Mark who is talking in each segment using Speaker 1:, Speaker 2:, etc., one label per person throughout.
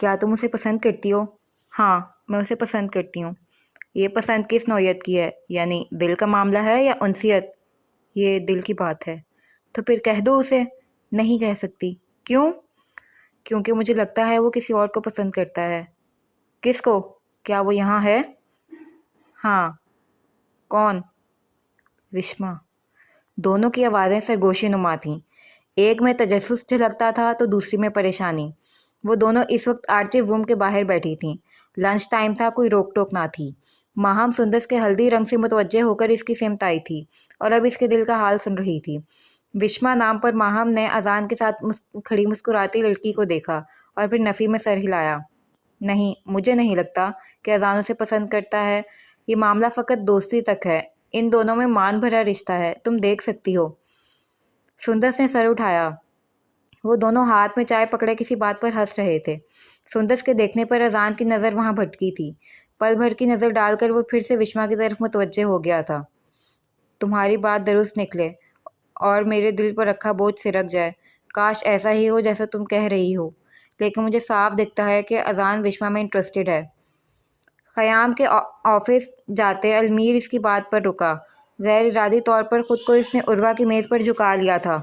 Speaker 1: کیا تم اسے پسند کرتی ہو؟ ہاں، میں اسے پسند کرتی ہوں۔ یہ پسند کس نوعیت کی ہے؟ یعنی دل کا معاملہ ہے یا انسیت؟ یہ دل کی بات ہے۔ تو پھر کہہ دو اسے۔ نہیں کہہ سکتی۔ کیوں؟ کیونکہ مجھے لگتا ہے وہ کسی اور کو پسند کرتا ہے۔ کس کو؟ کیا وہ یہاں ہے؟ ہاں۔ کون؟ وشما۔ دونوں کی آوازیں سرگوشی نما تھیں۔ ایک میں تجسس جھلکتا تھا تو دوسری میں پریشانی۔ وہ دونوں اس وقت آرچیو روم کے باہر بیٹھی تھیں۔ لنچ ٹائم تھا، کوئی روک ٹوک نہ تھی۔ ماہم سندس کے ہلدی رنگ سے متوجہ ہو کر اس کی سمت آئی تھی اور اب اس کے دل کا حال سن رہی تھی۔ وشما نام پر ماہم نے اذان کے ساتھ کھڑی مسکراتی لڑکی کو دیکھا اور پھر نفی میں سر ہلایا۔ نہیں، مجھے نہیں لگتا کہ اذان اسے پسند کرتا ہے۔ یہ معاملہ فقط دوستی تک ہے۔ ان دونوں میں مان بھرا رشتہ ہے، تم دیکھ سکتی ہو۔ سندس نے سر اٹھایا۔ وہ دونوں ہاتھ میں چائے پکڑے کسی بات پر ہنس رہے تھے۔ سندس کے دیکھنے پر اذان کی نظر وہاں بھٹکی تھی۔ پل بھر کی نظر ڈال کر وہ پھر سے وشما کی طرف متوجہ ہو گیا تھا۔ تمہاری بات درست نکلے اور میرے دل پر رکھا بوجھ سرک جائے۔ کاش ایسا ہی ہو جیسا تم کہہ رہی ہو، لیکن مجھے صاف دکھتا ہے کہ اذان وشما میں انٹرسٹڈ ہے۔ خیام کے آفس جاتے المیر اس کی بات پر رکا۔ غیر ارادی طور پر خود کو اس نے عروہ کی میز پر جھکا لیا تھا۔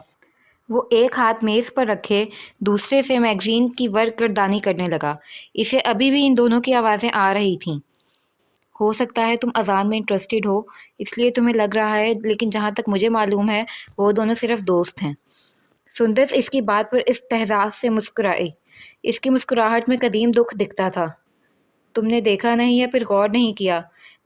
Speaker 1: وہ ایک ہاتھ میز پر رکھے دوسرے سے میگزین کی ورق گردانی کرنے لگا۔ اسے ابھی بھی ان دونوں کی آوازیں آ رہی تھیں۔ ہو سکتا ہے تم اذان میں انٹرسٹڈ ہو، اس لیے تمہیں لگ رہا ہے، لیکن جہاں تک مجھے معلوم ہے وہ دونوں صرف دوست ہیں۔ سندس اس کی بات پر استحضاء سے مسکرائی۔ اس کی مسکراہٹ میں قدیم دکھ دکھتا تھا۔ تم نے دیکھا نہیں یا پھر غور نہیں کیا؟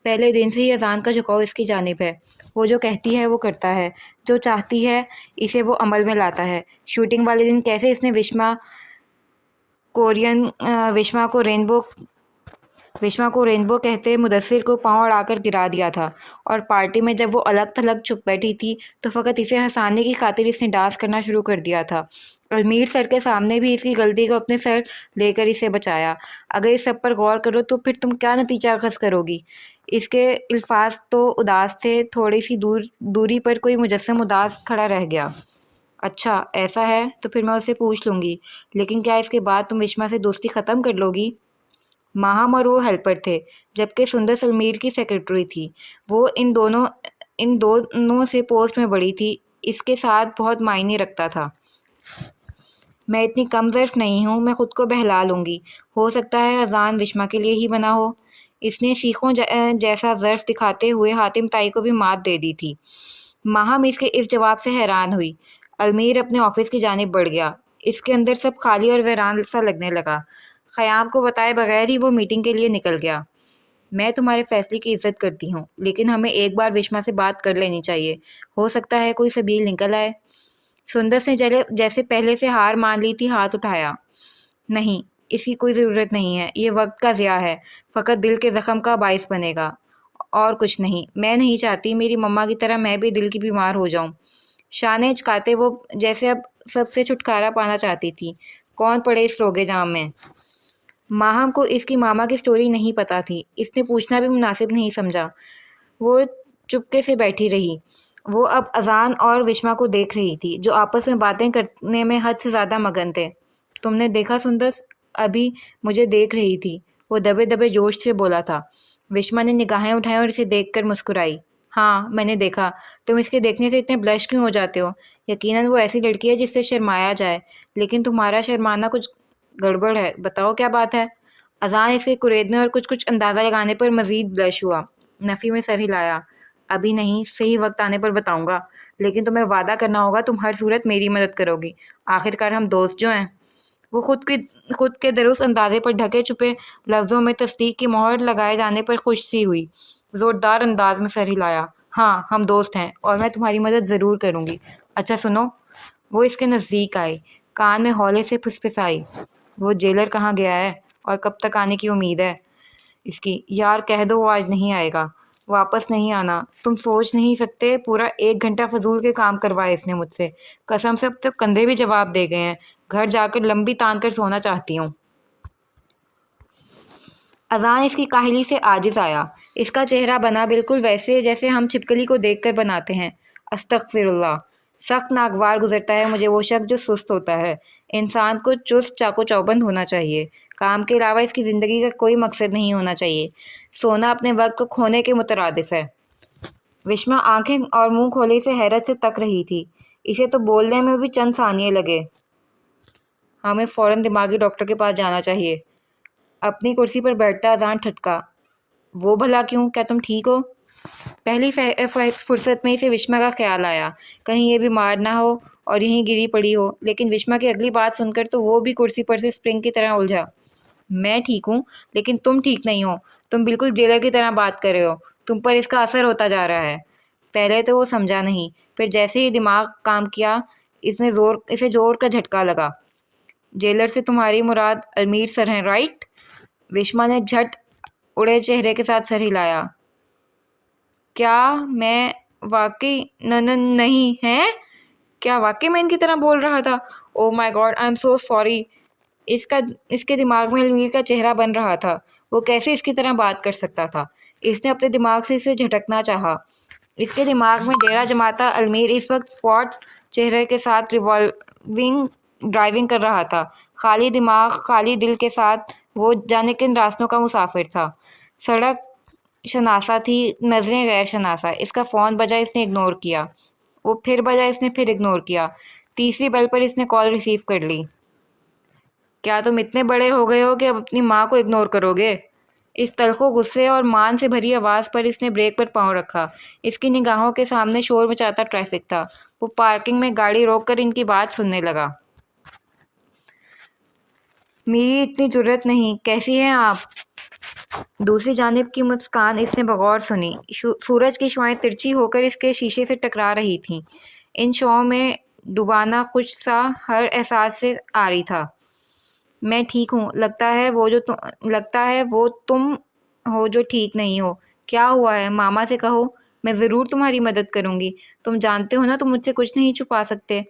Speaker 1: پہلے دن سے ہی اذان کا جھکاؤ اس کی جانب ہے۔ وہ جو کہتی ہے وہ کرتا ہے، جو چاہتی ہے اسے وہ عمل میں لاتا ہے۔ شوٹنگ والے دن کیسے اس نے وشما کو رینبو کہتے مدثر کو پاؤں اڑا کر گرا دیا تھا، اور پارٹی میں جب وہ الگ تھلگ چھپ بیٹھی تھی تو فقط اسے ہنسانے کی خاطر اس نے ڈانس کرنا شروع کر دیا تھا۔ المیر سر کے سامنے بھی اس کی غلطی کو اپنے سر لے کر اسے بچایا۔ اگر اس سب پر غور کرو تو پھر تم کیا نتیجہ اخذ کرو گی؟ اس کے الفاظ تو اداس تھے، تھوڑی سی دوری پر کوئی مجسم اداس کھڑا رہ گیا۔ اچھا ایسا ہے تو پھر میں اسے پوچھ لوں گی، لیکن کیا اس کے بعد تم وشما سے دوستی ختم کر لو گی؟ ماہم اور وہ ہیلپر تھے، جبکہ سندس المیر کی سیکرٹری تھی۔ وہ ان دونوں سے پوسٹ میں بڑی تھی، اس کے ساتھ بہت معنی رکھتا تھا۔ میں اتنی کم ظرف نہیں ہوں، میں خود کو بہلا لوں گی۔ ہو سکتا ہے اذان وشما کے لیے ہی بنا ہو۔ اس نے سیخوں جیسا ظرف دکھاتے ہوئے حاتم طائی کو بھی مات دے دی تھی۔ ماہم اس کے اس جواب سے حیران ہوئی۔ المیر اپنے آفس کی جانب بڑھ گیا۔ اس کے اندر سب خالی اور ویران سا لگنے لگا۔ خیام کو بتائے بغیر ہی وہ میٹنگ کے لیے نکل گیا۔ میں تمہارے فیصلے کی عزت کرتی ہوں، لیکن ہمیں ایک بار وشما سے بات کر لینی چاہیے۔ ہو سکتا ہے کوئی سبیل نکل آئے۔ سندس نے جیسے پہلے سے ہار مان لی تھی ہاتھ اٹھایا۔ نہیں، اس کی کوئی ضرورت نہیں ہے، یہ وقت کا ضیاع ہے، فقط دل کے زخم کا باعث بنے گا، اور کچھ نہیں۔ میں نہیں چاہتی میری مما کی طرح میں بھی دل کی بیمار ہو جاؤں۔ شانے اچکاتے وہ جیسے اب سب سے چھٹکارا پانا چاہتی تھی۔ کون پڑے اس روگے جام میں؟ ماہم کو اس کی ماما کی سٹوری نہیں پتا تھی۔ اس نے پوچھنا بھی مناسب نہیں سمجھا۔ وہ چپکے سے بیٹھی رہی۔ وہ اب اذان اور وشما کو دیکھ رہی تھی، جو آپس میں باتیں کرنے میں حد سے زیادہ مگن تھے۔ تم نے دیکھا سندس؟ ابھی مجھے دیکھ رہی تھی، وہ دبے دبے جوش سے بولا تھا۔ وشما نے نگاہیں اٹھائیں اور اسے دیکھ کر مسکرائی۔ ہاں میں نے دیکھا۔ تم اس کے دیکھنے سے اتنے بلش کیوں ہو جاتے ہو؟ یقیناً وہ ایسی لڑکی ہے جس سے شرمایا جائے، لیکن تمہارا شرمانا کچھ گڑبڑ ہے۔ بتاؤ کیا بات ہے؟ اذان اس کے کریدنے اور کچھ اندازہ لگانے پر مزید بلش ہوا۔ نفی میں سر ہلایا۔ ابھی نہیں، صحیح وقت آنے پر بتاؤں گا، لیکن تمہیں وعدہ کرنا ہوگا تم ہر صورت میری مدد کرو گی۔ آخرکار ہم دوست جو ہیں۔ وہ خود کے درست اندازے پر ڈھکے چھپے لفظوں میں تصدیق کی مہر لگائے جانے پر خوش سی ہوئی۔ زوردار انداز میں سر ہلایا۔ ہاں ہم دوست ہیں، اور میں تمہاری مدد ضرور کروں گی۔ اچھا سنو۔ وہ اس کے نزدیک آئی، کان میں ہولے سے پھسپھسائی۔ وہ جیلر کہاں گیا ہے اور کب تک آنے کی امید ہے اس کی؟ یار کہہ دو وہ آج نہیں آئے گا، واپس نہیں آنا۔ تم سوچ نہیں سکتے، پورا 1 گھنٹہ فضول کے کام کروائے اس نے مجھ سے۔ قسم سے اب تک کندھے بھی جواب دے گئے ہیں۔ گھر جا کر لمبی تان کر سونا چاہتی ہوں۔ اذان اس کی کاہلی سے عاجز آیا۔ اس کا چہرہ بنا بالکل ویسے جیسے ہم چھپکلی کو دیکھ کر بناتے ہیں۔ استغفر اللہ، سخت ناگوار گزرتا ہے مجھے وہ شخص جو سست ہوتا ہے۔ انسان کو چست چاق و چوبند ہونا چاہیے۔ کام کے علاوہ اس کی زندگی کا کوئی مقصد نہیں ہونا چاہیے۔ سونا اپنے وقت کو کھونے کے مترادف ہے۔ وشما آنکھیں اور منہ کھولے سے حیرت سے تک رہی تھی۔ اسے تو بولنے میں بھی چند ثانیے لگے۔ ہمیں فوراً دماغی ڈاکٹر کے پاس جانا چاہیے۔ اپنی کرسی پر بیٹھتا اذان ٹھٹکا۔ وہ بھلا کیوں؟ کیا تم ٹھیک ہو؟ پہلی فرصت میں اسے وشما کا خیال آیا، کہیں یہ بیمار نہ ہو اور یہیں گری پڑی ہو، لیکن وشما کی اگلی بات سن کر تو وہ بھی کرسی پر سے اسپرنگ کی طرح الجھا۔ میں ٹھیک ہوں، لیکن تم ٹھیک نہیں ہو۔ تم بالکل جیلر کی طرح بات کر رہے ہو۔ تم پر اس کا اثر ہوتا جا رہا ہے۔ پہلے تو وہ سمجھا نہیں، پھر جیسے ہی دماغ کام کیا اسے زور کا جھٹکا لگا۔ جیلر سے تمہاری مراد المیر سر ہیں، رائٹ؟ وشما نے جھٹ اڑے چہرے کے ساتھ سر ہلایا۔ کیا میں واقعی نہیں ہیں؟ کیا واقعی میں ان کی طرح بول رہا تھا؟ Oh my God, I am so sorry. اس کے دماغ میں المیر کا چہرہ بن رہا تھا۔ وہ کیسے اس کی طرح بات کر سکتا تھا؟ اس نے اپنے دماغ سے اسے جھٹکنا چاہا۔ اس کے دماغ میں ڈیرا جماتا المیر اس وقت اسپاٹ چہرے کے ساتھ ریوالونگ ڈرائیونگ کر رہا تھا۔ خالی دماغ، خالی دل کے ساتھ وہ جانے کن راستوں کا مسافر تھا۔ سڑک شناسا تھی، نظریں غیر شناسا۔ اس کا فون بجا، اس نے اگنور کیا۔ وہ پھر بجا، اس نے پھر اگنور کیا۔ تیسری بیل پر اس نے کال ریسیو کر لی۔ کیا تم اتنے بڑے ہو گئے ہو کہ اب اپنی ماں کو اگنور کرو گے؟ اس تلخ و غصے اور مان سے بھری آواز پر اس نے بریک پر پاؤں رکھا۔ اس کی نگاہوں کے سامنے شور مچاتا ٹریفک تھا۔ وہ پارکنگ میں گاڑی روک کر ان کی بات سننے لگا۔ میری اتنی جرأت نہیں، کیسی ہیں آپ؟ دوسری جانب کی مسکان اس نے بغور سنی۔ سورج کی شعاعیں ترچھی ہو کر اس کے شیشے سے ٹکرا رہی تھیں۔ ان شعاؤں میں ڈوبانا خوش سا ہر احساس سے عاری تھا۔ میں ٹھیک ہوں، لگتا ہے وہ تم ہو جو ٹھیک نہیں ہو۔ کیا ہوا ہے؟ ماما سے کہو، میں ضرور تمہاری مدد کروں گی۔ تم جانتے ہو نا تم مجھ سے کچھ نہیں چھپا سکتے۔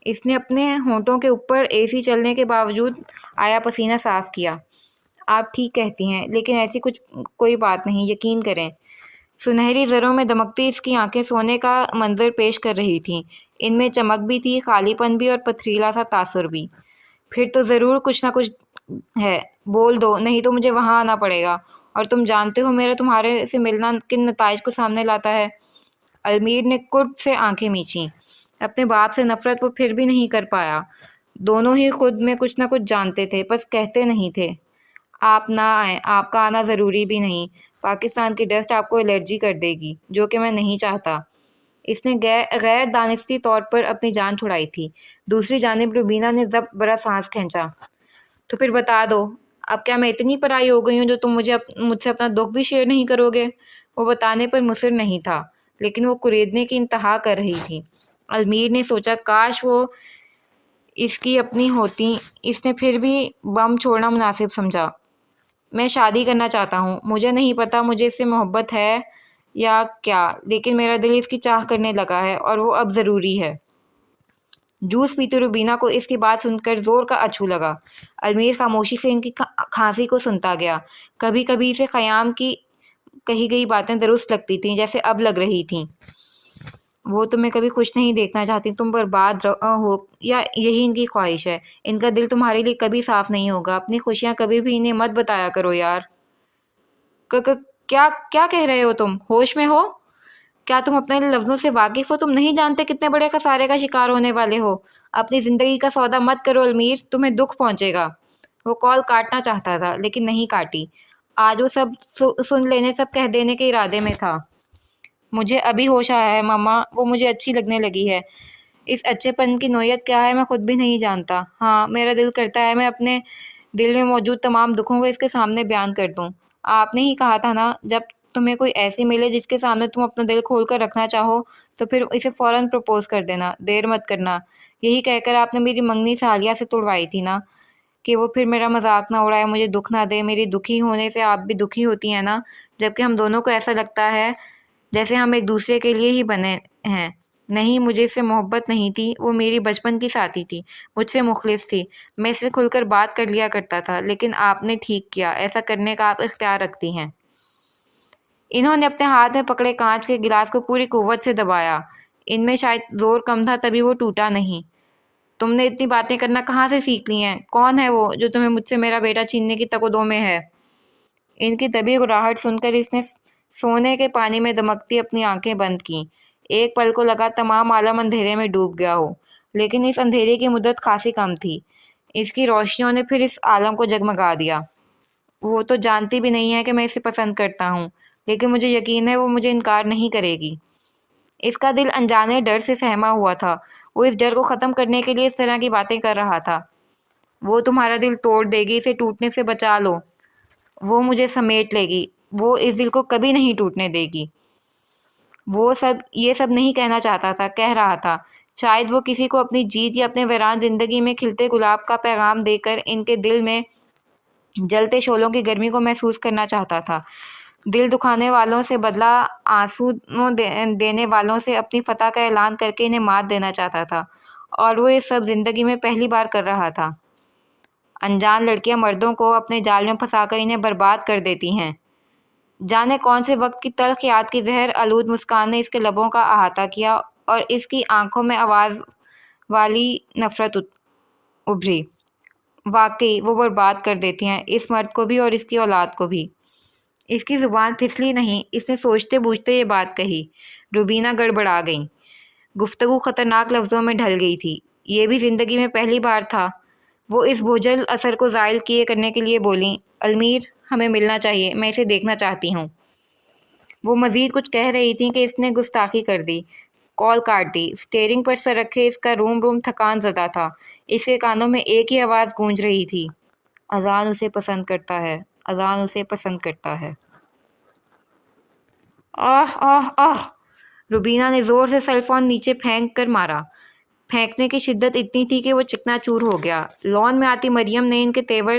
Speaker 1: اس نے اپنے ہونٹوں کے اوپر اے سی چلنے کے باوجود آیا پسینہ صاف کیا۔ آپ ٹھیک کہتی ہیں، لیکن ایسی کوئی بات نہیں، یقین کریں۔ سنہری زروں میں دمکتی اس کی آنکھیں سونے کا منظر پیش کر رہی تھیں۔ ان میں چمک بھی تھی، خالی پن بھی اور پتھریلا سا تاثر بھی۔ پھر تو ضرور کچھ نہ کچھ ہے، بول دو، نہیں تو مجھے وہاں آنا پڑے گا، اور تم جانتے ہو میرا تمہارے سے ملنا کن نتائج کو سامنے لاتا ہے۔ المیر نے قرب سے آنکھیں میچیں۔ اپنے باپ سے نفرت وہ پھر بھی نہیں کر پایا۔ دونوں ہی خود میں کچھ نہ کچھ جانتے تھے، بس کہتے نہیں تھے۔ آپ نہ آئیں، آپ کا آنا ضروری بھی نہیں۔ پاکستان کی ڈسٹ آپ کو الرجی کر دے گی، جو کہ میں نہیں چاہتا۔ اس نے غیر دانستی طور پر اپنی جان چھڑائی تھی۔ دوسری جانب روبینہ نے ضبط برا سانس کھینچا۔ تو پھر بتا دو، اب کیا میں اتنی پرائی ہو گئی ہوں جو تم مجھ سے اپنا دکھ بھی شیئر نہیں کرو گے؟ وہ بتانے پر مصر نہیں تھا، لیکن وہ کریدنے کی انتہا کر رہی تھی۔ المیر نے سوچا کاش وہ اس کی اپنی ہوتی۔ اس نے پھر بھی بم چھوڑنا مناسب سمجھا۔ میں شادی کرنا چاہتا ہوں۔ مجھے نہیں پتا مجھے اس سے محبت ہے یا کیا، لیکن میرا دل اس کی چاہ کرنے لگا ہے، اور وہ اب ضروری ہے۔ جوس پیتے روبینہ کو اس کی بات سن کر زور کا اچھو لگا۔ المیر خاموشی سے ان کی کھانسی کو سنتا گیا۔ کبھی کبھی اسے خیام کی کہی گئی باتیں درست لگتی تھیں، جیسے اب لگ رہی تھیں۔ وہ تمہیں کبھی خوش نہیں دیکھنا چاہتی، تم برباد ہو، یا یہی ان کی خواہش ہے؟ ان کا دل تمہارے لیے کبھی صاف نہیں ہوگا۔ اپنی خوشیاں کبھی بھی انہیں مت بتایا کرو یار۔ کیا کہہ رہے ہو تم؟ ہوش میں ہو؟ کیا تم اپنے لفظوں سے واقف ہو؟ تم نہیں جانتے کتنے بڑے خسارے کا شکار ہونے والے ہو۔ اپنی زندگی کا سودا مت کرو المیر، تمہیں دکھ پہنچے گا۔ وہ کال کاٹنا چاہتا تھا، لیکن نہیں کاٹی۔ آج وہ سب سن لینے، سب کہہ دینے کے ارادے میں تھا۔ مجھے ابھی ہوش آیا ہے ماما، وہ مجھے اچھی لگنے لگی ہے۔ اس اچھے پن کی نوعیت کیا ہے میں خود بھی نہیں جانتا۔ ہاں، میرا دل کرتا ہے میں اپنے دل میں موجود تمام دکھوں کو اس کے سامنے بیان کر دوں۔ آپ نے ہی کہا تھا نا، جب تمہیں کوئی ایسی ملے جس کے سامنے تم اپنا دل کھول کر رکھنا چاہو تو پھر اسے فوراً پرپوز کر دینا، دیر مت کرنا۔ یہی کہہ کر آپ نے میری منگنی سالیہ سے توڑوائی تھی نا، کہ وہ پھر میرا مذاق نہ اڑائے، مجھے دکھ نہ دے۔ میری دکھی ہونے سے آپ بھی دکھی ہوتی ہیں نا، جبکہ ہم دونوں کو ایسا لگتا ہے جیسے ہم ایک دوسرے کے لیے ہی بنے ہیں۔ نہیں، مجھے اس سے محبت نہیں تھی، وہ میری بچپن کی ساتھی تھی، مجھ سے مخلص تھی، میں اس سے کھل کر بات کر لیا کرتا تھا، لیکن آپ نے ٹھیک کیا، ایسا کرنے کا آپ اختیار رکھتی ہیں۔ انہوں نے اپنے ہاتھ میں پکڑے کانچ کے گلاس کو پوری قوت سے دبایا۔ ان میں شاید زور کم تھا، تبھی وہ ٹوٹا نہیں۔ تم نے اتنی باتیں کرنا کہاں سے سیکھ لی ہیں؟ کون ہے وہ جو تمہیں مجھ سے میرا بیٹا چھیننے کی تگ و دو میں ہے؟ ان کی دبی گراہٹ سن کر اس نے سونے کے پانی میں دمکتی اپنی آنکھیں بند کیں۔ ایک پل کو لگا تمام عالم اندھیرے میں ڈوب گیا ہو، لیکن اس اندھیرے کی مدت خاصی کم تھی۔ اس کی روشنیوں نے پھر اس عالم کو جگمگا دیا۔ وہ تو جانتی بھی نہیں ہے کہ میں اسے پسند کرتا ہوں، لیکن مجھے یقین ہے وہ مجھے انکار نہیں کرے گی۔ اس کا دل انجانے ڈر سے سہما ہوا تھا۔ وہ اس ڈر کو ختم کرنے کے لیے اس طرح کی باتیں کر رہا تھا۔ وہ تمہارا دل توڑ دے گی، اسے ٹوٹنے سے بچا لو۔ وہ مجھے سمیٹ لے گی، وہ اس دل کو کبھی نہیں ٹوٹنے دے گی۔ وہ یہ سب نہیں کہنا چاہتا تھا، کہہ رہا تھا۔ شاید وہ کسی کو اپنی جیت یا اپنے ویران زندگی میں کھلتے گلاب کا پیغام دے کر ان کے دل میں جلتے شعلوں کی گرمی کو محسوس کرنا چاہتا تھا۔ دل دکھانے والوں سے بدلہ آنسو دینے والوں سے اپنی فتح کا اعلان کر کے انہیں مات دینا چاہتا تھا، اور وہ یہ سب زندگی میں پہلی بار کر رہا تھا۔ انجان لڑکیاں مردوں کو اپنے جال میں پھنسا کر انہیں برباد کر دیتی ہیں۔ جانے کون سے وقت کی تلخ یاد کی زہر آلود مسکان نے اس کے لبوں کا احاطہ کیا اور اس کی آنکھوں میں آواز والی نفرت ابھری۔ واقعی وہ برباد کر دیتی ہیں، اس مرد کو بھی اور اس کی اولاد کو بھی۔ اس کی زبان پھسلی نہیں، اس نے سوچتے بوجھتے یہ بات کہی۔ روبینہ گڑبڑا گئی۔ گفتگو خطرناک لفظوں میں ڈھل گئی تھی۔ یہ بھی زندگی میں پہلی بار تھا۔ وہ اس بوجھل اثر کو زائل کرنے کے لیے بولیں، المیر، ہمیں ملنا چاہیے، میں اسے دیکھنا چاہتی ہوں۔ وہ مزید کچھ کہہ رہی تھیں کہ اس نے گستاخی کر دی۔ کال کاٹ دی۔ اسٹیئرنگ پر سر رکھے اس کا روم روم تھکان زدہ تھا۔ اس کے کانوں میں ایک ہی آواز گونج رہی تھی، اذان اسے پسند کرتا ہے، اذان اسے پسند کرتا ہے۔ آہ آہ آہ! روبینہ نے زور سے سیل فون نیچے پھینک کر مارا۔ پھینکنے کی شدت اتنی تھی کہ وہ چکنا چور ہو گیا۔ لان میں آتی مریم نے ان کے تیور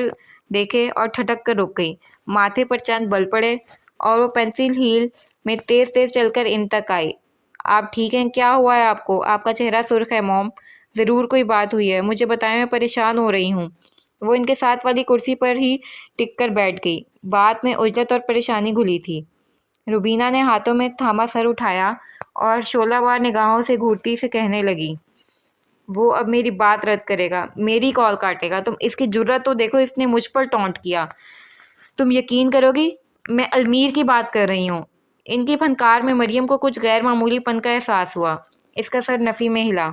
Speaker 1: دیکھے اور ٹھٹک کر رک گئی۔ ماتھے پر چند بل پڑے اور وہ پنسل ہیل میں تیز تیز چل کر ان تک آئی۔ آپ ٹھیک ہیں؟ کیا ہوا ہے آپ کو؟ آپ کا چہرہ سرخ ہے موم۔ ضرور کوئی بات ہوئی ہے، مجھے بتائیں، میں پریشان ہو رہی ہوں۔ وہ ان کے ساتھ والی کرسی پر ہی ٹک کر بیٹھ گئی۔ بات میں عجلت اور پریشانی گھلی تھی۔ روبینہ نے ہاتھوں میں تھاما سر اٹھایا اور شعلہ وار نگاہوں سے گھورتی سے کہنے لگی، وہ اب میری بات رد کرے گا، میری کال کاٹے گا۔ تم اس کی جرأت تو دیکھو، اس نے مجھ پر ٹونٹ کیا۔ تم یقین کرو گی، میں المیر کی بات کر رہی ہوں۔ ان کی پھنکار میں مریم کو کچھ غیر معمولی پن کا احساس ہوا۔ اس کا سر نفی میں ہلا۔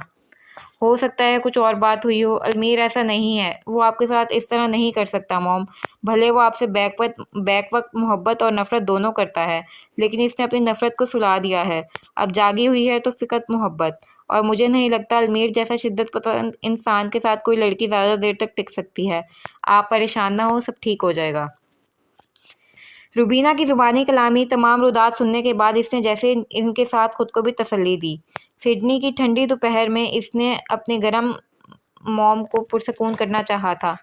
Speaker 1: ہو سکتا ہے کچھ اور بات ہوئی ہو، المیر ایسا نہیں ہے، وہ آپ کے ساتھ اس طرح نہیں کر سکتا موم۔ بھلے وہ آپ سے بیک وقت محبت اور نفرت دونوں کرتا ہے، لیکن اس نے اپنی نفرت کو سلا دیا ہے۔ اب جاگی ہوئی ہے تو فقط محبت، اور مجھے نہیں لگتا المیر جیسا شدت پسند انسان کے ساتھ کوئی لڑکی زیادہ دیر تک ٹک سکتی ہے۔ آپ پریشان نہ ہو، سب ٹھیک ہو جائے گا۔ روبینہ کی زبانی کلامی تمام ردات سننے کے بعد اس نے جیسے ان کے ساتھ خود کو بھی تسلی دی۔ سڈنی کی ٹھنڈی دوپہر میں اس نے اپنے گرم موم کو پرسکون کرنا چاہا تھا۔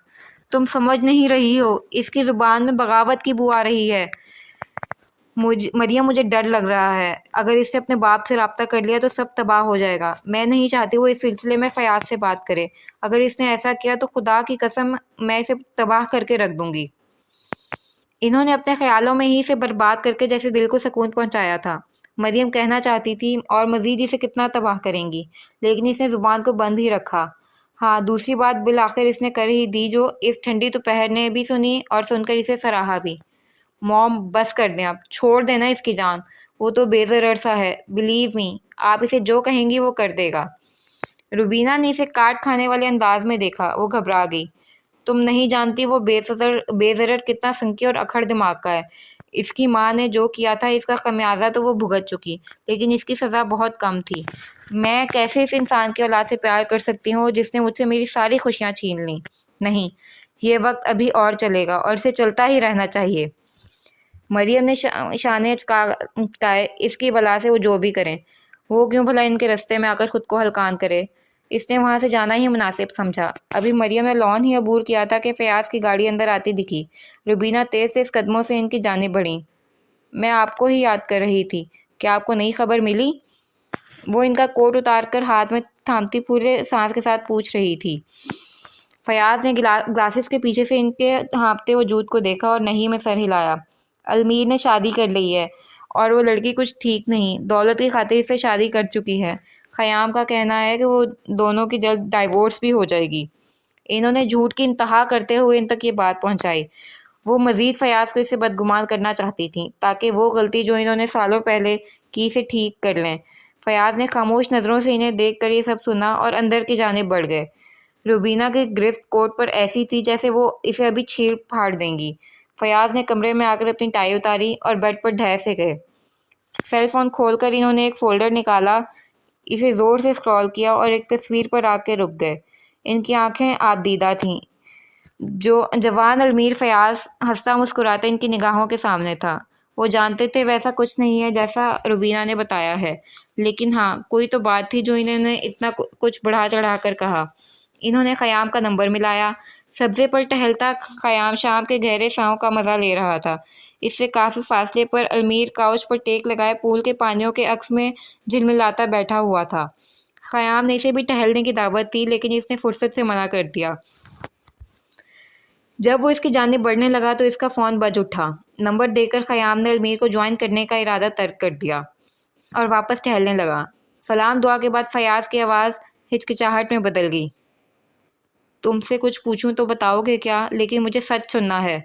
Speaker 1: تم سمجھ نہیں رہی ہو، اس کی زبان میں بغاوت کی بو آ رہی ہے۔ مریم، مجھے ڈر لگ رہا ہے۔ اگر اس سے اپنے باپ سے رابطہ کر لیا تو سب تباہ ہو جائے گا۔ میں نہیں چاہتی وہ اس سلسلے میں فیاض سے بات کرے۔ اگر اس نے ایسا کیا تو خدا کی قسم میں اسے تباہ کر کے رکھ دوں گی۔ انہوں نے اپنے خیالوں میں ہی اسے برباد کر کے جیسے دل کو سکون پہنچایا تھا۔ مریم کہنا چاہتی تھی اور مزید اسے کتنا تباہ کریں گی، لیکن اس نے زبان کو بند ہی رکھا۔ ہاں، دوسری بات بالآخر اس نے کر ہی دی جو اس ٹھنڈی دوپہر نے بھی سنی اور سن کر اسے سراہا بھی۔ موم، بس کر دیں اب، چھوڑ دینا اس کی جان۔ وہ تو بے ضرر سا ہے، بلیو می، آپ اسے جو کہیں گی وہ کر دے گا۔ روبینہ نے اسے کاٹ کھانے والے انداز میں دیکھا۔ وہ گھبرا گئی۔ تم نہیں جانتی وہ بے ضرر کتنا سنکی اور اکھڑ دماغ کا ہے۔ اس کی ماں نے جو کیا تھا اس کا خمیازہ تو وہ بھگت چکی، لیکن اس کی سزا بہت کم تھی۔ میں کیسے اس انسان کی اولاد سے پیار کر سکتی ہوں جس نے مجھ سے میری ساری خوشیاں چھین لیں؟ نہیں، یہ وقت ابھی اور چلے گا اور اسے چلتا ہی رہنا چاہیے۔ مریم نے شانے اچکائے، اس کی بلا سے وہ جو بھی کریں، وہ کیوں بھلا ان کے رستے میں آ کر خود کو ہلکان کرے؟ اس نے وہاں سے جانا ہی مناسب سمجھا۔ ابھی مریم نے لان ہی عبور کیا تھا کہ فیاض کی گاڑی اندر آتی دکھی۔ روبینہ تیز تیز قدموں سے ان کی جانب بڑھیں۔ میں آپ کو ہی یاد کر رہی تھی، کیا آپ کو نئی خبر ملی؟ وہ ان کا کوٹ اتار کر ہاتھ میں تھامتی پورے سانس کے ساتھ پوچھ رہی تھی۔ فیاض نے گلاسز کے پیچھے سے ان کے ہانپتے وجود کو دیکھا اور نہیں میں سر ہلایا۔ المیر نے شادی کر لی ہے، اور وہ لڑکی کچھ ٹھیک نہیں، دولت کی خاطر اس سے شادی کر چکی ہے۔ خیام کا کہنا ہے کہ وہ دونوں کی جلد ڈائیورس بھی ہو جائے گی۔ انہوں نے جھوٹ کی انتہا کرتے ہوئے ان تک یہ بات پہنچائی۔ وہ مزید فیاض کو اس سے بدگمان کرنا چاہتی تھیں تاکہ وہ غلطی جو انہوں نے سالوں پہلے کی اسے ٹھیک کر لیں۔ فیاض نے خاموش نظروں سے انہیں دیکھ کر یہ سب سنا اور اندر کی جانب بڑھ گئے۔ روبینہ کی گرفت کوٹ پر ایسی تھی جیسے وہ اسے ابھی چھیل پھاڑ دیں گی۔ فیاض نے کمرے میں آ کر اپنی ٹائی اتاری اور بیڈ پر ڈھہ سے گئے۔ سیل فون کھول کر انہوں نے ایک فولڈر نکالا، اسے زور سے اسکرول کیا اور ایک تصویر پر آ کے رک گئے۔ ان کی آنکھیں آپ دیدہ تھیں۔ جو جوان المیر فیاض ہنستا مسکراتا ان کی نگاہوں کے سامنے تھا۔ وہ جانتے تھے ویسا کچھ نہیں ہے جیسا روبینہ نے بتایا ہے، لیکن ہاں کوئی تو بات تھی جو انہوں نے اتنا کچھ بڑھا چڑھا کر کہا۔ انہوں نے خیام کا نمبر ملایا۔ سبزے پر ٹہلتا خیام شام کے گہرے چھاؤں کا مزہ لے رہا تھا۔ اس سے کافی فاصلے پر المیر کاؤچ پر ٹیک لگائے پول کے پانیوں کے عکس میں جھلملاتا بیٹھا ہوا تھا۔ خیام نے اسے بھی ٹہلنے کی دعوت دی لیکن اس نے فرصت سے منع کر دیا۔ جب وہ اس کی جانب بڑھنے لگا تو اس کا فون بج اٹھا۔ نمبر دے کر خیام نے المیر کو جوائن کرنے کا ارادہ ترک کر دیا اور واپس ٹہلنے لگا۔ سلام دعا کے بعد فیاض کی آواز ہچکچاہٹ میں بدل گئی۔ تم سے کچھ پوچھوں تو بتاؤ گے کیا؟ لیکن مجھے سچ سننا ہے۔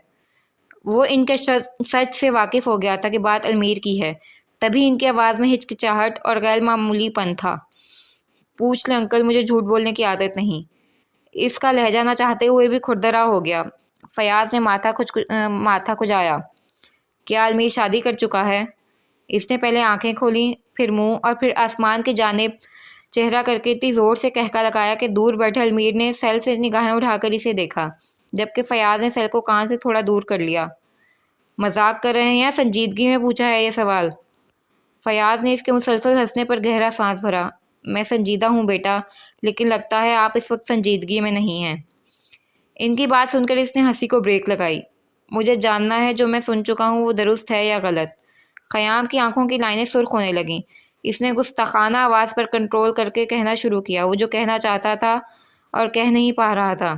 Speaker 1: وہ ان کے سچ سے واقف ہو گیا تھا کہ بات المیر کی ہے، تبھی ان کی آواز میں ہچکچاہٹ اور غیر معمولی پن تھا۔ پوچھ لیں انکل، مجھے جھوٹ بولنے کی عادت نہیں۔ اس کا لہجہ نہ چاہتے ہوئے بھی کھردرا ہو گیا۔ فیاض نے ماتھا کھجایا۔ کیا المیر شادی کر چکا ہے؟ اس نے پہلے آنکھیں کھولیں، پھر منہ اور پھر آسمان کی جانب چہرہ کر کے اتنی زور سے کہکا لگایا کہ دور بیٹھے المیر نے سیل سے نگاہیں اٹھا کر اسے دیکھا، جبکہ فیاض نے سیل کو کان سے تھوڑا دور کر لیا۔ مذاق کر رہے ہیں یا سنجیدگی میں پوچھا ہے یہ سوال؟ فیاض نے اس کے مسلسل ہنسنے پر گہرا سانس بھرا۔ میں سنجیدہ ہوں بیٹا، لیکن لگتا ہے آپ اس وقت سنجیدگی میں نہیں ہیں۔ ان کی بات سن کر اس نے ہنسی کو بریک لگائی۔ مجھے جاننا ہے جو میں سن چکا ہوں وہ درست ہے یا غلط۔ خیام کی آنکھوں کی لائنیں سرخ ہونے لگیں۔ اس نے گستاخانہ آواز پر کنٹرول کر کے کہنا شروع کیا وہ جو کہنا چاہتا تھا اور کہہ نہیں پا رہا تھا۔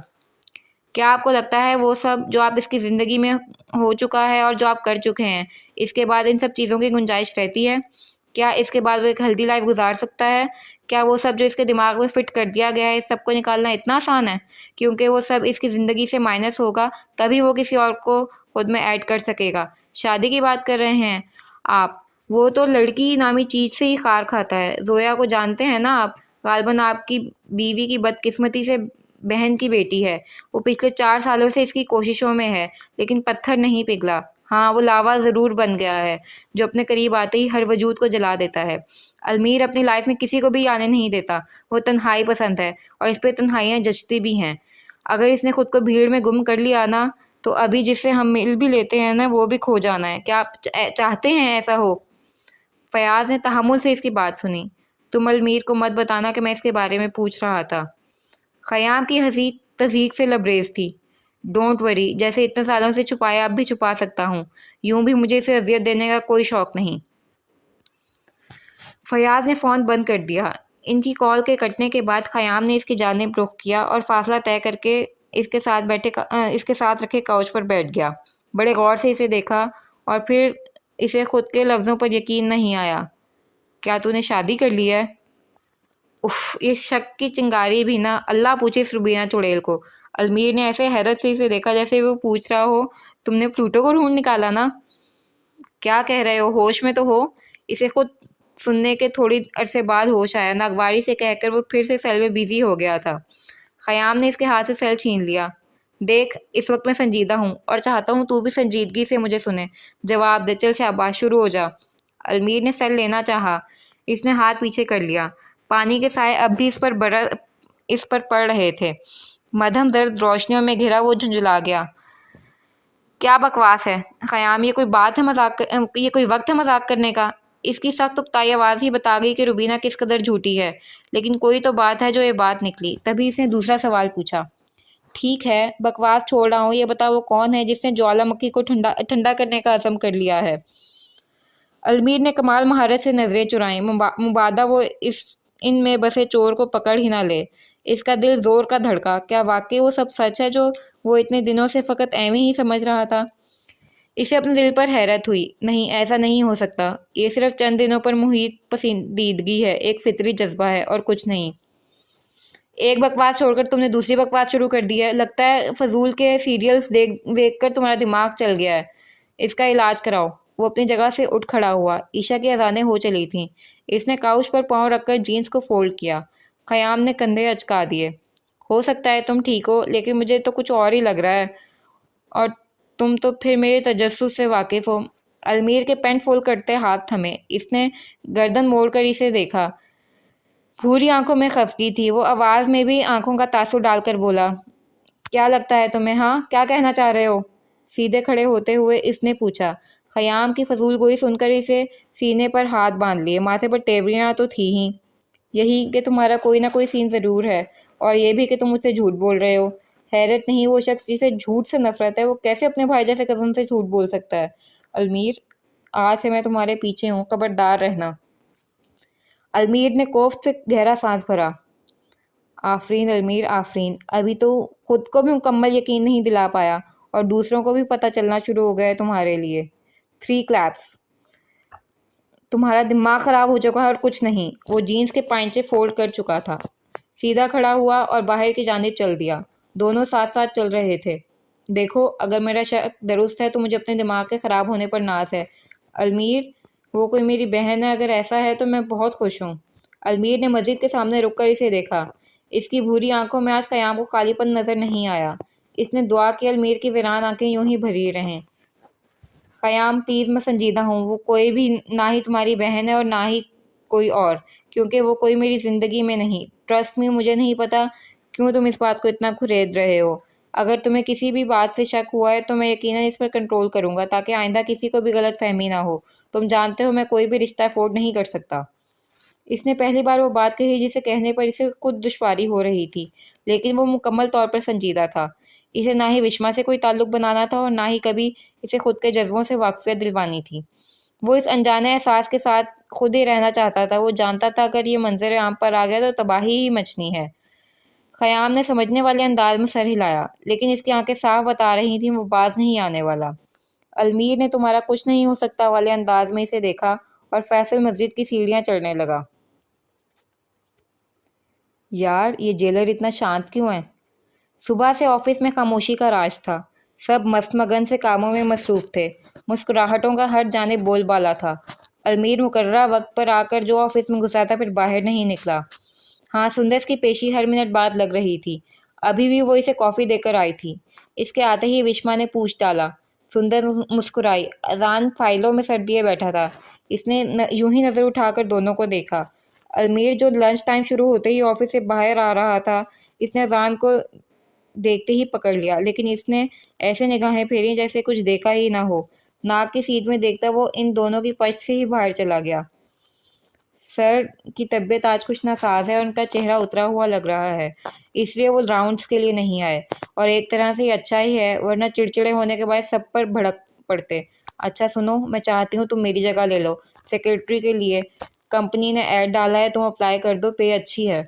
Speaker 1: کیا آپ کو لگتا ہے وہ سب جو آپ اس کی زندگی میں ہو چکا ہے اور جو آپ کر چکے ہیں، اس کے بعد ان سب چیزوں کی گنجائش رہتی ہے؟ کیا اس کے بعد وہ ایک ہیلدی لائف گزار سکتا ہے؟ کیا وہ سب جو اس کے دماغ میں فٹ کر دیا گیا ہے اس سب کو نکالنا اتنا آسان ہے؟ کیونکہ وہ سب اس کی زندگی سے مائنس ہوگا تبھی وہ کسی اور کو خود میں ایڈ کر سکے گا۔ شادی کی بات کر رہے ہیں آپ؟ وہ تو لڑکی نامی چیز سے ہی خار کھاتا ہے۔ زویا کو جانتے ہیں نا آپ؟ غالباً آپ کی بیوی کی بدقسمتی سے بہن کی بیٹی ہے۔ وہ پچھلے 4 سالوں سے اس کی کوششوں میں ہے لیکن پتھر نہیں پگھلا۔ ہاں وہ لاوا ضرور بن گیا ہے جو اپنے قریب آتے ہی ہر وجود کو جلا دیتا ہے۔ المیر اپنی لائف میں کسی کو بھی آنے نہیں دیتا۔ وہ تنہائی پسند ہے اور اس پہ تنہائیاں جچتی بھی ہیں۔ اگر اس نے خود کو بھیڑ میں گم کر لیا نا تو ابھی جس سے ہم مل بھی لیتے ہیں نا وہ بھی کھو جانا ہے۔ کیا آپ چاہتے ہیں ایسا ہو؟ فیاض نے تحمل سے اس کی بات سنی۔ تم المیر کو مت بتانا کہ میں اس کے بارے میں پوچھ رہا تھا۔ خیام کی ہنسی تضحیک سے لبریز تھی۔ ڈونٹ وری، جیسے اتنے سالوں سے چھپایا اب بھی چھپا سکتا ہوں۔ یوں بھی مجھے اسے اذیت دینے کا کوئی شوق نہیں۔ فیاض نے فون بند کر دیا۔ ان کی کال کے کٹنے کے بعد خیام نے اس کی جانب رخ کیا اور فاصلہ طے کر کے اس کے ساتھ رکھے کاؤچ پر بیٹھ گیا۔ بڑے غور سے اسے دیکھا اور پھر اسے خود کے لفظوں پر یقین نہیں آیا۔ کیا تو نے شادی کر لی ہے؟ اف، یہ شک کی چنگاری بھی نا، اللہ پوچھے اس روبینہ چڑیل کو۔ المیر نے ایسے حیرت سے اسے دیکھا جیسے وہ پوچھ رہا ہو تم نے پلوٹو کو ڈھونڈ نکالا نا؟ کیا کہہ رہے ہو؟ ہوش میں تو ہو؟ اسے خود سننے کے تھوڑی عرصے بعد ہوش آیا۔ ناگواری سے کہہ کر وہ پھر سے سیل میں بیزی ہو گیا تھا۔ خیام نے اس کے ہاتھ سے سیل چھین لیا۔ دیکھ اس وقت میں سنجیدہ ہوں اور چاہتا ہوں تو بھی سنجیدگی سے مجھے سنے۔ جواب دے، چل شاباش شروع ہو جا۔ المیر نے سیل لینا چاہا۔ اس نے ہاتھ پیچھے کر لیا۔ پانی کے سائے اب بھی اس پر پڑ رہے تھے۔ مدھم زرد روشنیوں میں گھرا وہ جھنجھلا گیا۔ کیا بکواس ہے خیام، یہ کوئی وقت ہے مذاق کرنے کا؟ اس کی سخت اکتائی آواز ہی بتا گئی کہ روبینہ کس قدر جھوٹی ہے، لیکن کوئی تو بات ہے جو یہ بات نکلی۔ تبھی اس نے دوسرا سوال پوچھا۔ ٹھیک ہے بکواس چھوڑ رہا ہوں، یہ بتا وہ کون ہے جس نے جوالا مکھی کو ٹھنڈا کرنے کا عزم کر لیا ہے؟ المیر نے کمال مہارت سے نظریں چرائیں، مبادا وہ ان میں بسے چور کو پکڑ ہی نہ لے۔ اس کا دل زور کا دھڑکا۔ کیا واقعی وہ سب سچ ہے جو وہ اتنے دنوں سے فقط ایویں ہی سمجھ رہا تھا؟ اسے اپنے دل پر حیرت ہوئی۔ نہیں، ایسا نہیں ہو سکتا، یہ صرف چند دنوں پر محیط پسندیدگی ہے، ایک فطری جذبہ ہے اور کچھ نہیں۔ ایک بکواس چھوڑ کر تم نے دوسری بکواس شروع کر دی ہے، لگتا ہے فضول کے سیریلز دیکھ کر تمہارا دماغ چل گیا ہے، اس کا علاج کراؤ۔ وہ اپنی جگہ سے اٹھ کھڑا ہوا۔ عشاء کی اذانیں ہو چلی تھیں۔ اس نے کاؤچ پر پاؤں رکھ کر جینس کو فولڈ کیا۔ خیام نے کندھے اچکا دیے۔ ہو سکتا ہے تم ٹھیک ہو، لیکن مجھے تو کچھ اور ہی لگ رہا ہے، اور تم تو پھر میرے تجسس سے واقف ہو۔ المیر کے پینٹ فولڈ کرتے ہاتھ تھمے۔ اس نے گردن موڑ کر اسے دیکھا۔ بھوری آنکھوں میں خفگی تھی۔ وہ آواز میں بھی آنکھوں کا تاثر ڈال کر بولا، کیا لگتا ہے تمہیں؟ ہاں، کیا کہنا چاہ رہے ہو؟ سیدھے کھڑے ہوتے ہوئے اس نے پوچھا۔ خیام کی فضول گوئی سن کر اسے سینے پر ہاتھ باندھ لیے۔ ماتھے پر ٹیبلیاں تو تھی ہی، یہی کہ تمہارا کوئی نہ کوئی سین ضرور ہے، اور یہ بھی کہ تم مجھ سے جھوٹ بول رہے ہو۔ حیرت نہیں، وہ شخص جسے جھوٹ سے نفرت ہے، وہ کیسے اپنے بھائی جیسے کزن سے جھوٹ بول سکتا ہے؟ المیر، آج سے میں تمہارے پیچھے ہوں، خبردار رہنا۔ المیر نے کوفت سے گہرا سانس بھرا۔ آفرین المیر، آفرین۔ ابھی تو خود کو بھی مکمل یقین نہیں دلا پایا، اور دوسروں کو بھی پتہ چلنا شروع ہو گیا ہے تمہارے لیے۔ 3 کلیپس۔ تمہارا دماغ خراب ہو چکا ہے اور کچھ نہیں۔ وہ جینس کے پائنچے فولڈ کر چکا تھا، سیدھا کھڑا ہوا اور باہر کی جانب چل دیا۔ دونوں ساتھ ساتھ چل رہے تھے۔ دیکھو، اگر میرا شک درست ہے تو مجھے اپنے دماغ کے خراب ہونے پر ناز ہے۔ المیر، وہ کوئی میری بہن ہے، اگر ایسا ہے تو میں بہت خوش ہوں۔ المیر نے مسجد کے سامنے رک کر اسے دیکھا۔ اس کی بھوری آنکھوں میں آج خیام کو خالی پن نظر نہیں آیا۔ اس نے دعا کی المیر کی ویران آنکھیں یوں ہی بھری رہیں۔ خیام، پلیز، میں سنجیدہ ہوں۔ وہ کوئی بھی نہ ہی تمہاری بہن ہے اور نہ ہی کوئی اور، کیونکہ وہ کوئی میری زندگی میں نہیں۔ ٹرسٹ می، مجھے نہیں پتا کیوں تم اس بات کو اتنا کھرید رہے ہو۔ اگر تمہیں کسی بھی بات سے شک ہوا ہے تو میں یقیناً اس پر کنٹرول کروں گا، تاکہ آئندہ کسی کو بھی غلط فہمی نہ ہو۔ تم جانتے ہو میں کوئی بھی رشتہ افورڈ نہیں کر سکتا۔ اس نے پہلی بار وہ بات کہی جسے کہنے پر اسے خود دشواری ہو رہی تھی، لیکن وہ مکمل طور پر سنجیدہ تھا۔ اسے نہ ہی وشما سے کوئی تعلق بنانا تھا اور نہ ہی کبھی اسے خود کے جذبوں سے واقفیت دلوانی تھی۔ وہ اس انجانے احساس کے ساتھ خود ہی رہنا چاہتا تھا۔ وہ جانتا تھا اگر یہ منظر عام پر آ گیا تو تباہی ہی مچنی ہے۔ خیام نے سمجھنے والے انداز میں سر ہلایا، لیکن اس کی آنکھیں صاف بتا رہی تھیں وہ باز نہیں آنے والا۔ المیر نے تمہارا کچھ نہیں ہو سکتا والے انداز میں اسے دیکھا اور فیصل مسجد کی سیڑھیاں چڑھنے لگا۔ یار، یہ جیلر اتنا شانت کیوں ہے؟ صبح سے آفس میں خاموشی کا راج تھا۔ سب مست مگن سے کاموں میں مصروف تھے۔ مسکراہٹوں کا ہر جانب بول بالا تھا۔ المیر مقررہ وقت پر آ کر جو آفس میں گھسا تھا پھر باہر نہیں نکلا۔ ہاں، سندر کی پیشی ہر منٹ بعد لگ رہی تھی۔ ابھی بھی وہ اسے کافی دے کر آئی تھی۔ اس کے آتے ہی وشما نے پوچھ ڈالا۔ سندر مسکرائی۔ اذان فائلوں میں سر دیے بیٹھا تھا۔ اس نے یوں ہی نظر اٹھا کر دونوں کو دیکھا۔ المیر، جو لنچ ٹائم شروع ہوتے ہی آفس سے باہر آ رہا تھا، اس نے اذان کو دیکھتے ہی پکڑ لیا، لیکن اس نے ایسے نگاہیں پھیری جیسے کچھ دیکھا ہی نہ ہو۔ ناک کی سیدھ میں دیکھتا وہ ان دونوں کی پشت سے ہی باہر چلا گیا۔ سر کی طبیعت آج کچھ ناساز ہے اور ان کا چہرہ اترا ہوا لگ رہا ہے، اس لیے وہ راؤنڈز کے لیے نہیں آئے، اور ایک طرح سے یہ اچھا ہی ہے، ورنہ چڑچڑے ہونے کے بعد سب پر بھڑک پڑتے۔ اچھا سنو، میں چاہتی ہوں تم میری جگہ لے لو، سیکرٹری کے لیے۔ کمپنی نے ایڈ ڈالا ہے، تم اپلائی کر دو، پے اچھی ہے۔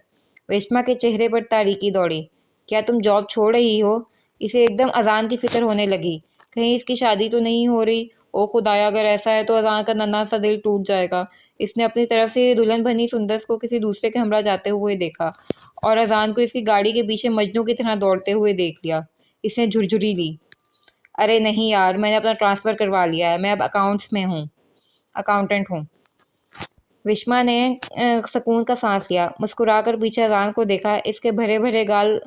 Speaker 1: وشما کے چہرے پر تاریکی دوڑی۔ کیا تم جاب چھوڑ رہی ہو؟ اسے ایک دم اذان کی فکر ہونے لگی۔ کہیں اس کی شادی تو نہیں ہو رہی؟ او خدایا، اگر ایسا ہے تو اذان کا ننھا سا دل ٹوٹ جائے گا۔ اس نے اپنی طرف سے دلہن بنی سندر کو کسی دوسرے کے ہمراہ جاتے ہوئے دیکھا، اور اذان کو اس کی گاڑی کے پیچھے مجنوں کی طرح دوڑتے ہوئے دیکھ لیا۔ اس نے جھرجھری لی۔ ارے نہیں یار، میں نے اپنا ٹرانسفر کروا لیا ہے، میں اب اکاؤنٹنٹ ہوں۔ وشما نے سکون کا سانس لیا، مسکرا کر پیچھے اذان کو دیکھا۔ اس کے بھرے بھرے گال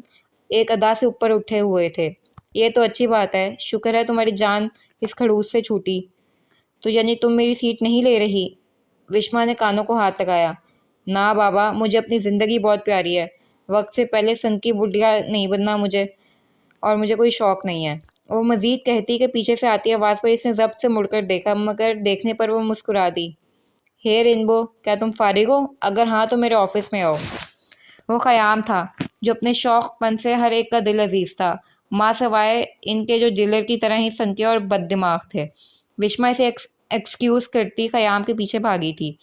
Speaker 1: ایک ادا سے اوپر اٹھے ہوئے تھے۔ یہ تو اچھی بات ہے، شکر ہے تمہاری جان اس کھڑوس سے چھوٹی۔ تو یعنی تم میری سیٹ نہیں لے رہی؟ وشما نے کانوں کو ہاتھ لگایا۔ نہ بابا، مجھے اپنی زندگی بہت پیاری ہے، وقت سے پہلے سنکی بڈھیا نہیں بننا مجھے، اور مجھے کوئی شوق نہیں ہے۔ وہ مزید کہتی کہ پیچھے سے آتی آواز پر اس نے ضبط سے مڑ کر دیکھا، مگر دیکھنے پر وہ مسکرا دی۔ ہے رینبو، کیا تم فارغ ہو؟ اگر ہاں تو میرے آفس میں آؤ۔ وہ خیام تھا، جو اپنے شوق پن سے ہر ایک کا دل عزیز تھا، ماں سوائے ان کے جو جیلر کی طرح ہی سنکے اور بد دماغ تھے۔ وشما اسے ایکسکیوز کرتی خیام کے پیچھے بھاگی تھی،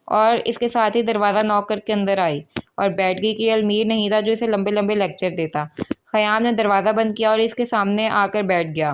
Speaker 1: اور اس کے ساتھ ہی دروازہ نوک کر کے اندر آئی اور بیٹھ گئی کہ المیر نہیں تھا جو اسے لمبے لمبے لیکچر دیتا۔ خیام نے دروازہ بند کیا اور اس کے سامنے آ کر بیٹھ گیا۔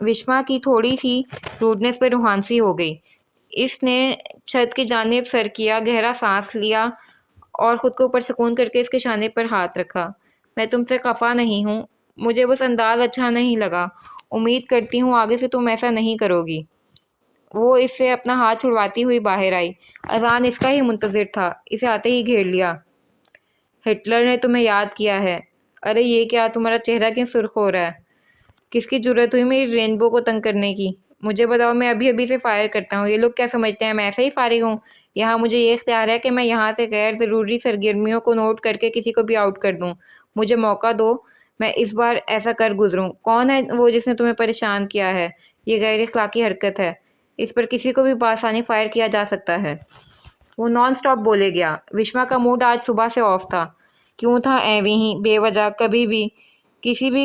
Speaker 1: وشما کی تھوڑی سی روڈنس پہ روحان سی ہو گئی۔ اس نے چھت کی جانب سر کیا، گہرا سانس لیا اور خود کو اوپر سکون کر کے اس کے شانے پر ہاتھ رکھا۔ میں تم سے خفا نہیں ہوں، مجھے بس انداز اچھا نہیں لگا، امید کرتی ہوں آگے سے تم ایسا نہیں کرو گی۔ وہ اس سے اپنا ہاتھ چھڑواتی ہوئی باہر آئی۔ اذان اس کا ہی منتظر تھا، اسے آتے ہی گھیر لیا۔ ہٹلر نے تمہیں یاد کیا ہے۔ ارے یہ کیا، تمہارا چہرہ کیوں سرخ ہو رہا ہے؟ کس کی جرأت ہوئی میری رینبو کو تنگ کرنے کی؟ مجھے بتاؤ، میں ابھی ابھی سے فائر کرتا ہوں، یہ لوگ کیا سمجھتے ہیں میں ایسے ہی فارغ ہوں؟ یہاں مجھے یہ اختیار ہے کہ میں یہاں سے غیر ضروری سرگرمیوں کو نوٹ کر کے کسی کو بھی آؤٹ کر دوں۔ مجھے موقع دو، میں اس بار ایسا کر گزروں۔ کون ہے وہ جس نے تمہیں پریشان کیا ہے؟ یہ غیر اخلاقی حرکت ہے، اس پر کسی کو بھی بآسانی فائر کیا جا سکتا ہے۔ وہ نان سٹاپ بولے گیا۔ وشما کا موڈ آج صبح سے آف تھا۔ کیوں تھا ایویں ہی بے وجہ، کبھی بھی کسی بھی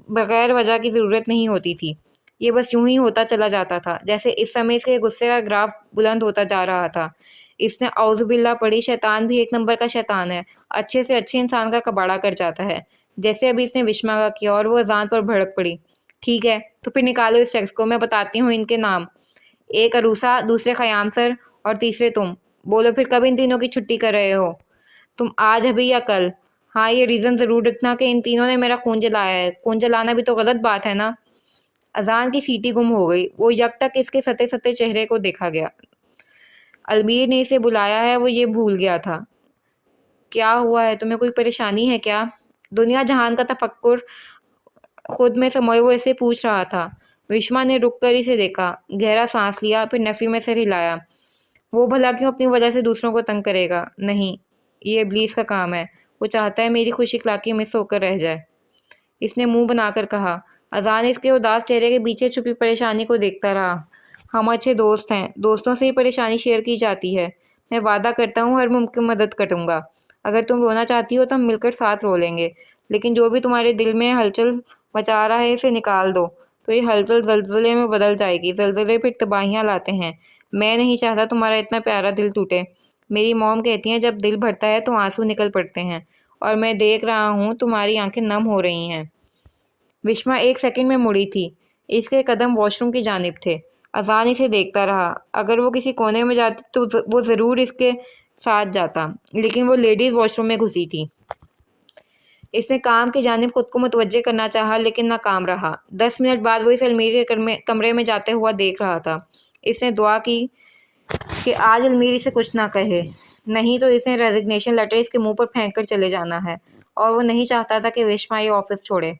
Speaker 1: بغیر وجہ کی ضرورت نہیں ہوتی تھی۔ یہ بس یوں ہی ہوتا چلا جاتا تھا، جیسے اس سمے اس کے غصے کا گراف بلند ہوتا جا رہا تھا۔ اس نے اعوذ باللہ پڑھی، شیطان بھی ایک نمبر کا شیطان ہے، اچھے سے اچھے انسان کا کباڑا کر جاتا ہے، جیسے ابھی اس نے وشما کا کیا، اور وہ اذان پر بھڑک پڑی۔ ٹھیک ہے تو پھر نکالو اس شخص کو، میں بتاتی ہوں ان کے نام، ایک عروسہ، دوسرے خیام سر اور تیسرے تم۔ بولو پھر کب ان تینوں کی چھٹی کر رہے ہو؟ تم آج، ابھی یا کل؟ ہاں یہ ریزن ضرور رکھنا کہ ان تینوں نے میرا خون جلایا ہے۔ خون جلانا بھی تو غلط بات ہے نا؟ اذان کی سیٹی گم ہو گئی۔ وہ یک ٹک اس کے ستے ستے چہرے کو دیکھا گیا۔ المیر نے اسے بلایا ہے، وہ یہ بھول گیا تھا۔ کیا ہوا ہے تمہیں، کوئی پریشانی ہے کیا؟ دنیا جہان کا تفکر خود میں سموئے وہ اسے پوچھ رہا تھا۔ وشما نے رک کر اسے دیکھا، گہرا سانس لیا، پھر نفی میں سر ہلایا۔ وہ بھلا کیوں اپنی وجہ سے دوسروں کو تنگ کرے گا؟ نہیں، یہ ابلیس کا کام ہے، وہ چاہتا ہے میری خوش اخلاقی مس ہو کر رہ جائے۔ اس نے منہ بنا کر کہا۔ اذان اس کے اداس چہرے کے پیچھے چھپی پریشانی کو دیکھتا رہا۔ ہم اچھے دوست ہیں، دوستوں سے ہی پریشانی شیئر کی جاتی ہے۔ میں وعدہ کرتا ہوں ہر ممکن مدد کروں گا۔ اگر تم رونا چاہتی ہو تو ہم مل کر ساتھ رو لیں گے، لیکن جو بھی تمہارے دل میں ہلچل مچا رہا ہے اسے نکال دو، تو یہ ہلچل زلزلے میں بدل جائے گی۔ زلزلے پھر تباہیاں لاتے ہیں، میں نہیں چاہتا تمہارا اتنا پیارا دل ٹوٹے۔ میری موم کہتی ہیں جب دل بھرتا ہے تو آنسو نکل پڑتے ہیں، اور میں دیکھ رہا ہوں تمہاری آنکھیں نم ہو رہی ہیں۔ وشما ایک سیکنڈ میں مڑی تھی، اس کے قدم واش روم کی جانب تھے۔ اذان اسے دیکھتا رہا۔ اگر وہ کسی کونے میں جاتی تو وہ ضرور اس کے ساتھ جاتا، لیکن وہ لیڈیز واش روم میں گھسی تھی۔ اس نے کام کی جانب خود کو متوجہ کرنا چاہا لیکن ناکام رہا۔ 10 منٹ بعد وہ اسے المیر کے کمرے میں جاتے ہوا دیکھ رہا تھا۔ اس نے دعا کی کہ آج المیر اسے کچھ نہ کہے، نہیں تو اس نے ریزگنیشن لیٹر اس کے منہ پر پھینک کر چلے جانا ہے، اور وہ نہیں چاہتا تھا کہ وشما یہ آفس چھوڑے۔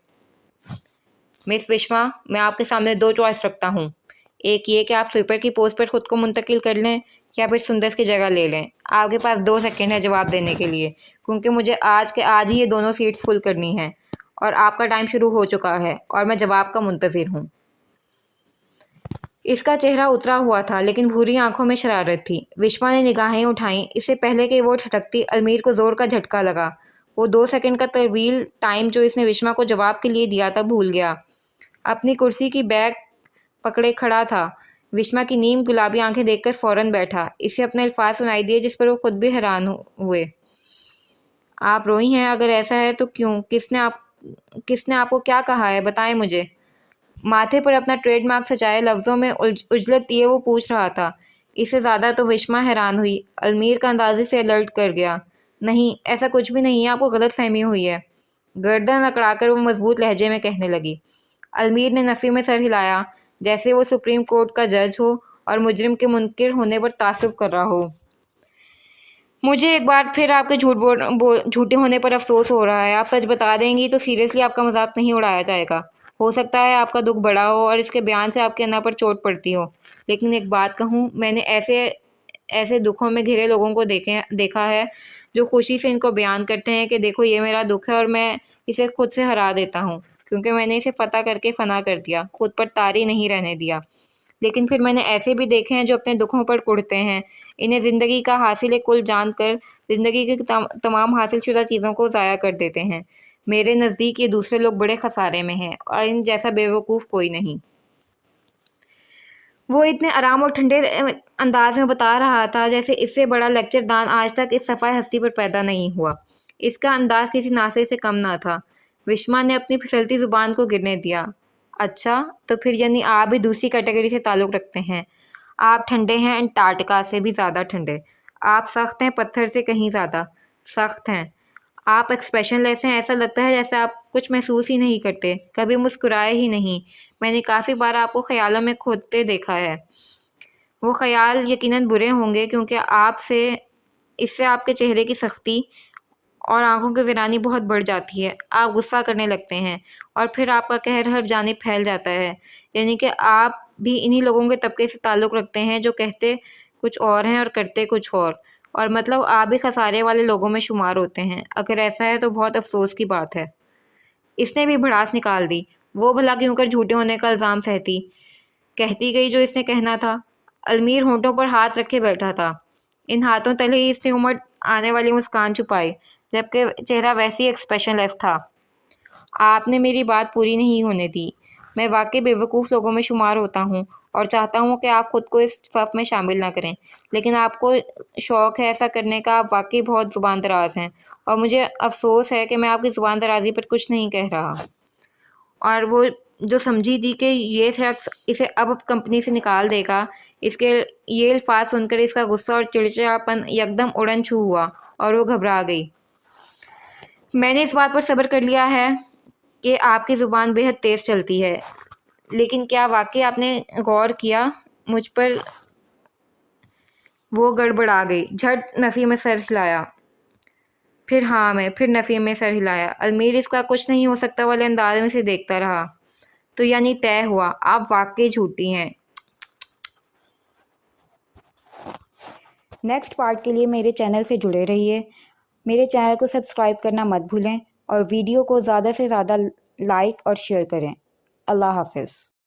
Speaker 1: مس وشما، میں آپ کے سامنے 2 چوائس رکھتا ہوں، ایک یہ کہ آپ سویپر کی پوسٹ پر خود کو منتقل کر لیں یا پھر سندس کی جگہ لے لیں۔ آپ کے پاس 2 سیکنڈ ہے جواب دینے کے لیے، کیونکہ مجھے آج کے آج ہی یہ دونوں سیٹس فل کرنی ہیں، اور آپ کا ٹائم شروع ہو چکا ہے، اور میں جواب کا منتظر ہوں۔ اس کا چہرہ اترا ہوا تھا لیکن بھوری آنکھوں میں شرارت تھی۔ وشما نے نگاہیں اٹھائیں، اس سے پہلے کہ وہ ٹھٹکتی المیر کو زور کا جھٹکا لگا۔ وہ 2 سیکنڈ کا طویل ٹائم جو اس نے وشما کو جواب کے لیے دیا تھا بھول گیا۔ اپنی کرسی کی بیک پکڑے کھڑا تھا۔ وشما کی نیم گلابی آنکھیں دیکھ کر فوراً بیٹھا۔ اسے اپنے الفاظ سنائی دیے جس پر وہ خود بھی حیران ہوئے۔ آپ روئی ہیں؟ اگر ایسا ہے تو کیوں؟ کس نے آپ کو کیا کہا ہے؟ بتائیں مجھے۔ ماتھے پر اپنا ٹریڈ مارک سجائے لفظوں میں اجلت دیے وہ پوچھ رہا تھا۔ اس سے زیادہ تو وشما حیران ہوئی۔ المیر کا انداز سے الرٹ کر گیا۔ نہیں، ایسا کچھ بھی نہیں ہے، آپ کو غلط فہمی ہوئی ہے۔ گردن اکڑا کر وہ مضبوط لہجے میں کہنے لگی۔ المیر نے نفی میں سر ہلایا، جیسے وہ سپریم کورٹ کا جج ہو اور مجرم کے منکر ہونے پر تعصب کر رہا ہو۔ مجھے ایک بار پھر آپ کے جھوٹے ہونے پر افسوس ہو رہا ہے۔ آپ سچ بتا دیں گی تو سیریسلی آپ کا مذاق نہیں اڑایا جائے گا۔ ہو سکتا ہے آپ کا دکھ بڑا ہو اور اس کے بیان سے آپ کے انا پر چوٹ پڑتی ہو، لیکن ایک بات کہوں، میں نے ایسے دکھوں میں گھرے لوگوں کو دیکھا ہے جو خوشی سے ان کو بیان کرتے ہیں کہ دیکھو یہ میرا دکھ ہے اور میں اسے خود سے ہرا دیتا ہوں، کیونکہ میں نے اسے فتح کر کے فنا کر دیا، خود پر طاری نہیں رہنے دیا۔ لیکن پھر میں نے ایسے بھی دیکھے ہیں جو اپنے دکھوں پر کڑتے ہیں، انہیں زندگی کا حاصل کل جان کر زندگی کی تمام حاصل شدہ چیزوں کو ضائع کر دیتے ہیں۔ میرے نزدیک یہ دوسرے لوگ بڑے خسارے میں ہیں، اور ان جیسا بے وقوف کوئی نہیں۔ وہ اتنے آرام اور ٹھنڈے انداز میں بتا رہا تھا جیسے اس سے بڑا لیکچر دان آج تک اس صفحہ ہستی پر پیدا نہیں ہوا۔ اس کا انداز کسی ناصح سے کم نہ تھا۔ وشما نے اپنی پھسلتی زبان کو گرنے دیا۔ اچھا، تو پھر یعنی آپ بھی دوسری کیٹیگری سے تعلق رکھتے ہیں۔ آپ ٹھنڈے ہیں انٹارکٹیکا سے بھی زیادہ ٹھنڈے۔ آپ سخت ہیں پتھر سے کہیں زیادہ سخت ہیں۔ آپ ایکسپریشن لیس ہیں، ایسا لگتا ہے جیسے آپ کچھ محسوس ہی نہیں کرتے، کبھی مسکرائے ہی نہیں۔ میں نے کافی بار آپ کو خیالوں میں کھوتے دیکھا ہے۔ وہ خیال یقیناً برے ہوں گے کیونکہ اس سے آپ کے چہرے کی سختی اور آنکھوں کی ویرانی بہت بڑھ جاتی ہے۔ آپ غصہ کرنے لگتے ہیں اور پھر آپ کا قہر ہر جانب پھیل جاتا ہے۔ یعنی کہ آپ بھی انہی لوگوں کے طبقے سے تعلق رکھتے ہیں جو کہتے کچھ اور ہیں اور کرتے کچھ اور مطلب آپ بھی خسارے والے لوگوں میں شمار ہوتے ہیں۔ اگر ایسا ہے تو بہت افسوس کی بات ہے۔ اس نے بھی بھڑاس نکال دی۔ وہ بھلا کیوں کر جھوٹے ہونے کا الزام سہتی؟ کہتی گئی جو اس نے کہنا تھا۔ المیر ہونٹوں پر ہاتھ رکھے بیٹھا تھا۔ ان ہاتھوں تلے ہی اس نے امڑ آنے والی مسکان چھپائی، جبکہ چہرہ ویسے ہی ایکسپریشن لیس تھا۔ آپ نے میری بات پوری نہیں ہونے دی۔ میں واقعی بے وقوف لوگوں میں شمار ہوتا ہوں اور چاہتا ہوں کہ آپ خود کو اس صف میں شامل نہ کریں، لیکن آپ کو شوق ہے ایسا کرنے کا۔ آپ واقعی بہت زبان دراز ہیں اور مجھے افسوس ہے کہ میں آپ کی زبان درازی پر کچھ نہیں کہہ رہا۔ اور وہ جو سمجھی تھی کہ یہ شخص اسے اب کمپنی سے نکال دے گا، اس کے یہ الفاظ سن کر اس کا غصہ اور چڑچڑاپن یکدم اڑن چھو ہوا اور وہ گھبرا گئی۔ میں نے اس بات پر صبر کر لیا ہے کہ آپ کی زبان بے حد تیز چلتی ہے، لیکن کیا واقعی آپ نے غور کیا مجھ پر؟ وہ گڑبڑا گئی، جھٹ نفی میں سر ہلایا۔ پھر نفی میں سر ہلایا۔ المیر اس کا کچھ نہیں ہو سکتا والے انداز میں سے دیکھتا رہا۔ تو یعنی طے ہوا، آپ واقعی جھوٹی ہیں۔ نیکسٹ پارٹ کے لیے میرے چینل سے جڑے رہیے۔ میرے چینل کو سبسکرائب کرنا مت بھولیں اور ویڈیو کو زیادہ سے زیادہ لائک اور شیئر کریں۔ اللہ حافظ۔